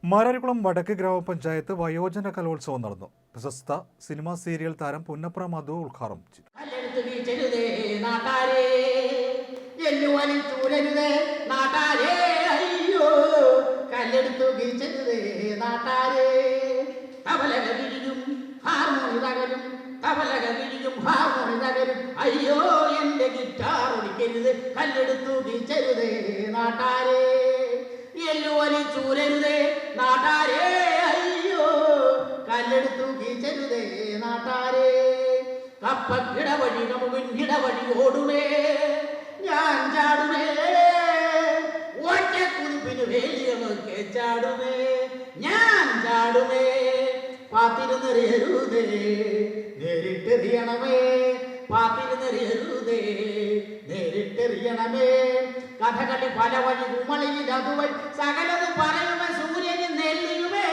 മാരാരിക്കുളം വടക്ക് ഗ്രാമപഞ്ചായത്ത് വയോജന കലോത്സവം നടന്നു. പ്രശസ്ത സിനിമാ സീരിയൽ താരം പുന്നപ്ര മധു ഉദ്ഘാടനം ചെയ്തു. അയ്യോ എന്റെ ഗിറ്റാർ ഒടിക്കരുത്, കല്ലെടുത്തു ഗീച്ചരുതേ നാട്ടാരേ, എല്ലുവലി ചൂരരുതേ നാട്ടാരേ, അയ്യോ കല്ലെടുത്തു ഗീച്ചരുതേ നാട്ടാരേ. കപ്പക്കിടവഴി കമുകിടവഴി ഓടുമേ ഞാൻ ചാടുമേ, ഒറ്റ കുതിപ്പിന് വേലികളൊക്കെ ചാടുമേ ഞാൻ ചാടുമേ. പാത്തിരുന്നെറിയരുതേ നേരിട്ടെറിയണമേ, പാത്തിരുന്നെറിയരുതേ നേരിട്ടെറിയണമേ. കഥകളി പല വഴി കുമളിയിൽ അതുവഴി സകലത് പറയുമേ സൂര്യന് നെല്ലിയുമേ.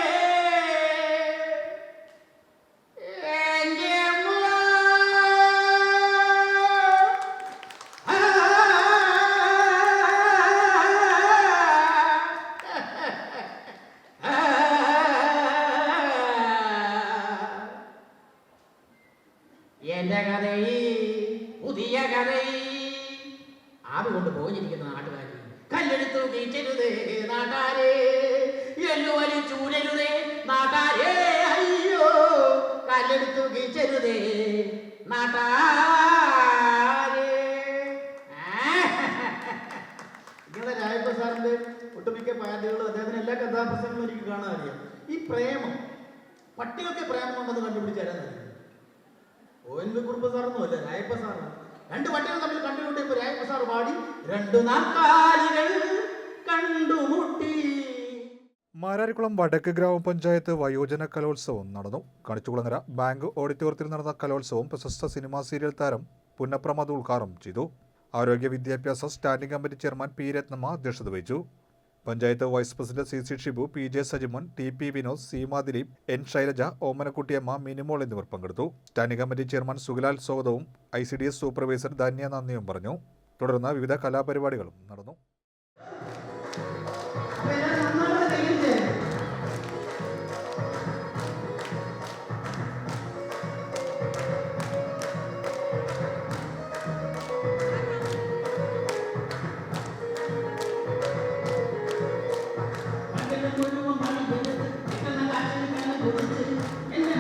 എന്റെ കഥയി പുതിയ കഥയി ആവി കൊണ്ട് പോയിരിക്കുന്ന നാട്ടുകാരി, കല്ലെടുത്തു ഗീച്ചരുതേ നാട്ടാരേ, എല്ലുവലി ചൂരരുതേ നാട്ടാരേ, അയ്യോ കല്ലെടുത്തു ഗീച്ചരുതേ നാട്ടാരേ. ഇങ്ങനെ രായപ്പ സാറിന്റെ ഒട്ടുമിക്ക പാട്ടുകളും അദ്ദേഹത്തിന് എല്ലാ കഥാപ്രസംഗങ്ങളും എനിക്ക് കാണാൻ അറിയാം. ഈ പ്രേമം, പട്ടികൾക്ക് പ്രേമം ഉണ്ടെന്ന് കണ്ടുപിടിച്ചാരാൻ അറിയാം. ONV കുറുപ്പ് സാറൊന്നുമല്ല, രായപ്പ സാറാണ്. രണ്ട് പട്ടികൾ തമ്മിൽ കണ്ടുമുട്ടിയപ്പോ രായപ്പ സാർ പാടി രണ്ടു നാൽക്കാലികൾ കണ്ടുമുട്ടി. മാരാരിക്കുളം വടക്ക് ഗ്രാമപഞ്ചായത്ത് വയോജന കലോത്സവം നടന്നു. കണിച്ചുകുളങ്ങര ബാങ്ക് ഓഡിറ്റോറിയത്തിൽ നടന്ന കലോത്സവം പ്രശസ്ത സിനിമാ സീരിയൽ താരം പുന്നപ്ര മധു ഉദ്ഘാടനം ചെയ്തു. ആരോഗ്യ വിദ്യാഭ്യാസ standing committee chairman P Ratnamma അധ്യക്ഷത വഹിച്ചു. Panchayat vice president CC Shibu, PJ Sajimon, TP Vinod, Seema Dileep, N Shailaja, Omanakuttiyamma, Minimol എന്നിവർ പങ്കെടുത്തു. സ്റ്റാൻഡിംഗ് കമ്മിറ്റി ചെയർമാൻ സുഗലാൽ സ്വാഗതവും ICDS സൂപ്പർവൈസർ ധന്യ നന്ദിയും പറഞ്ഞു. തുടർന്ന് വിവിധ കലാപരിപാടികളും നടന്നു. എന്നെ